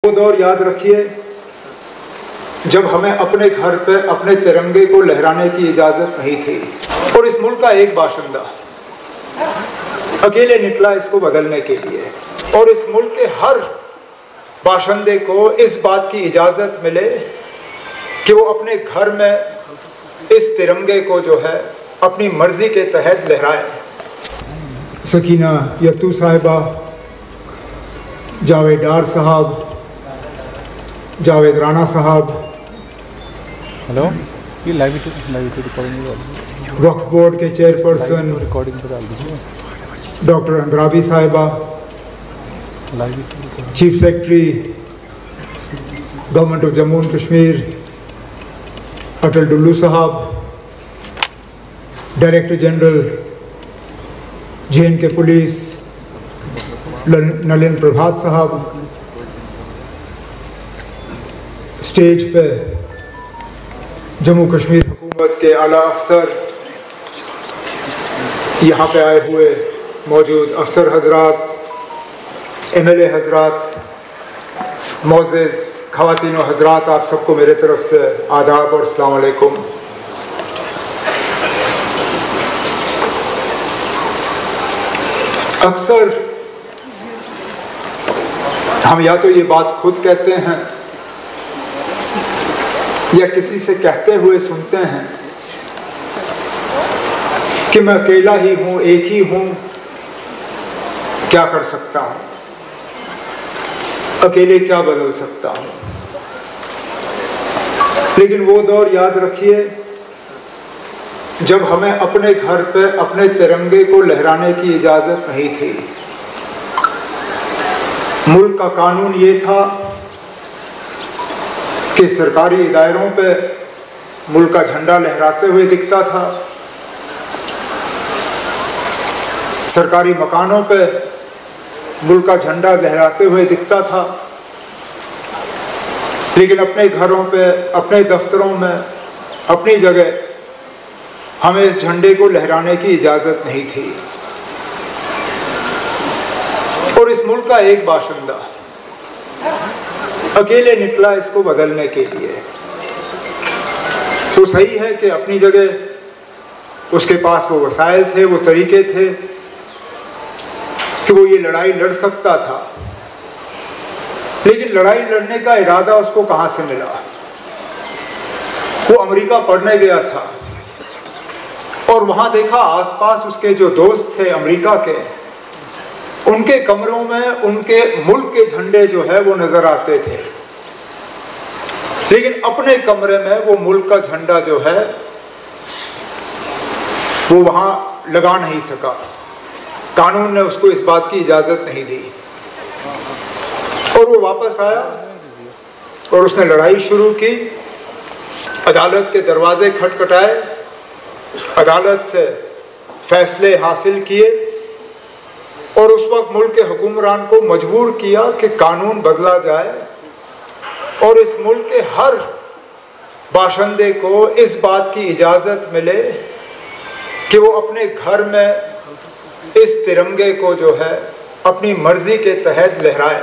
वो दौर याद रखिए जब हमें अपने घर पर अपने तिरंगे को लहराने की इजाज़त नहीं थी और इस मुल्क का एक बाशिंदा अकेले निकला इसको बदलने के लिए, और इस मुल्क के हर बाशिंदे को इस बात की इजाज़त मिले कि वो अपने घर में इस तिरंगे को जो है अपनी मर्ज़ी के तहत लहराए। सकीना यत्तू साहिबा, जावेद डार साहब, जावेद राना साहब, हेलो, ये लाइव रिकॉर्डिंग वक्फ बोर्ड के चेयरपर्सन रिकॉर्डिंग पर डाल दीजिए। डॉक्टर अंद्राबी साहिबा, chief secretary government of Jammu and Kashmir Atal Dullu साहब, director general JNK police Nalin Prabhat साहब, स्टेज पे जम्मू कश्मीर हुकूमत के आला अफसर, यहाँ पे आए हुए मौजूद अफसर हजरात, MLA हजरात, मोअज़्ज़िज़ ख़वातीन व हजरात, आप सबको मेरे तरफ से आदाब और अस्सलाम वालेकुम। अक्सर हम या तो ये बात खुद कहते हैं या किसी से कहते हुए सुनते हैं कि मैं अकेला ही हूँ, एक ही हूँ, क्या कर सकता हूँ, अकेले क्या बदल सकता हूँ। लेकिन वो दौर याद रखिए जब हमें अपने घर पे अपने तिरंगे को लहराने की इजाज़त नहीं थी। मुल्क का कानून ये था कि सरकारी इदारों पे मुल्क का झंडा लहराते हुए दिखता था, सरकारी मकानों पे मुल्क का झंडा लहराते हुए दिखता था, लेकिन अपने घरों पे, अपने दफ्तरों में, अपनी जगह हमें इस झंडे को लहराने की इजाज़त नहीं थी। और इस मुल्क का एक बाशिंदा अकेले निकला इसको बदलने के लिए। तो सही है कि अपनी जगह उसके पास वो वसाइल थे, वो तरीके थे कि वो ये लड़ाई लड़ सकता था, लेकिन लड़ाई लड़ने का इरादा उसको कहाँ से मिला? वो अमेरिका पढ़ने गया था और वहाँ देखा आसपास उसके जो दोस्त थे अमेरिका के, उनके कमरों में उनके मुल्क के झंडे जो है वो नजर आते थे, लेकिन अपने कमरे में वो मुल्क का झंडा जो है वो वहां लगा नहीं सका। कानून ने उसको इस बात की इजाजत नहीं दी और वो वापस आया और उसने लड़ाई शुरू की। अदालत के दरवाजे खटखटाए, अदालत से फैसले हासिल किए और उस वक्त मुल्क के हुक्मरान को मजबूर किया कि कानून बदला जाए और इस मुल्क के हर बाशिंदे को इस बात की इजाज़त मिले कि वो अपने घर में इस तिरंगे को जो है अपनी मर्जी के तहत लहराए।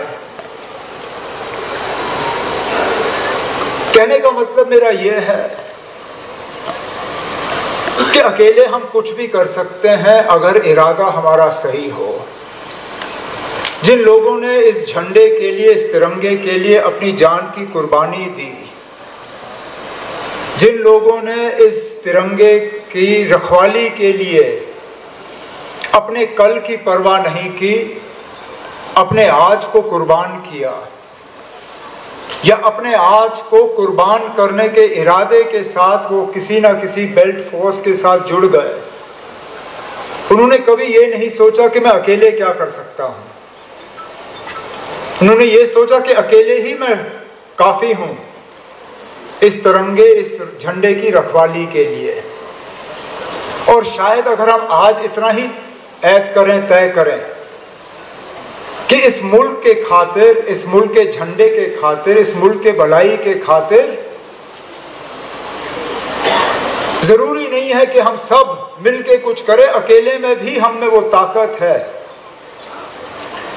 कहने का मतलब मेरा यह है कि अकेले हम कुछ भी कर सकते हैं अगर इरादा हमारा सही हो। जिन लोगों ने इस झंडे के लिए, इस तिरंगे के लिए अपनी जान की कुर्बानी दी, जिन लोगों ने इस तिरंगे की रखवाली के लिए अपने कल की परवाह नहीं की, अपने आज को कुर्बान किया या अपने आज को कुर्बान करने के इरादे के साथ वो किसी ना किसी बेल्ट फोर्स के साथ जुड़ गए, उन्होंने कभी ये नहीं सोचा कि मैं अकेले क्या कर सकता हूँ। उन्होंने ये सोचा कि अकेले ही मैं काफ़ी हूँ इस तिरंगे, इस झंडे की रखवाली के लिए। और शायद अगर हम आज इतना ही ऐद करें, तय करें कि इस मुल्क के खातिर, इस मुल्क के झंडे के खातिर, इस मुल्क के भलाई के खातिर, ज़रूरी नहीं है कि हम सब मिलके कुछ करें, अकेले में भी हम में वो ताकत है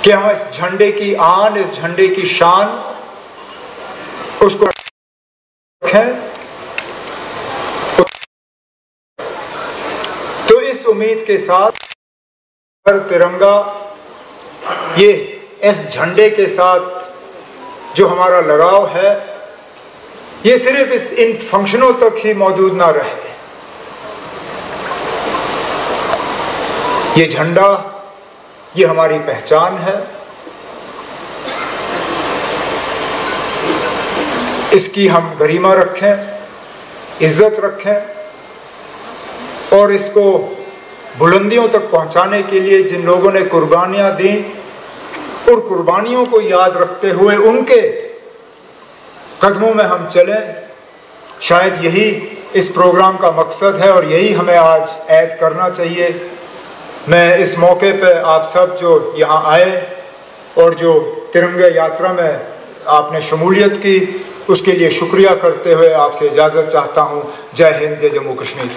कि हम इस झंडे की आन, इस झंडे की शान उसको रखें। तो इस उम्मीद के साथ तिरंगा, ये इस झंडे के साथ जो हमारा लगाव है, ये सिर्फ इन फंक्शनों तक ही मौजूद ना रहे। ये झंडा, ये हमारी पहचान है। इसकी हम गरिमा रखें, इज्जत रखें और इसको बुलंदियों तक पहुंचाने के लिए जिन लोगों ने कुर्बानियां दी, और कुर्बानियों को याद रखते हुए उनके कदमों में हम चलें। शायद यही इस प्रोग्राम का मकसद है और यही हमें आज ऐद करना चाहिए। मैं इस मौके पे आप सब जो यहाँ आए और जो तिरंगा यात्रा में आपने शमूलियत की, उसके लिए शुक्रिया करते हुए आपसे इजाज़त चाहता हूँ। जय हिंद, जय जम्मू कश्मीर।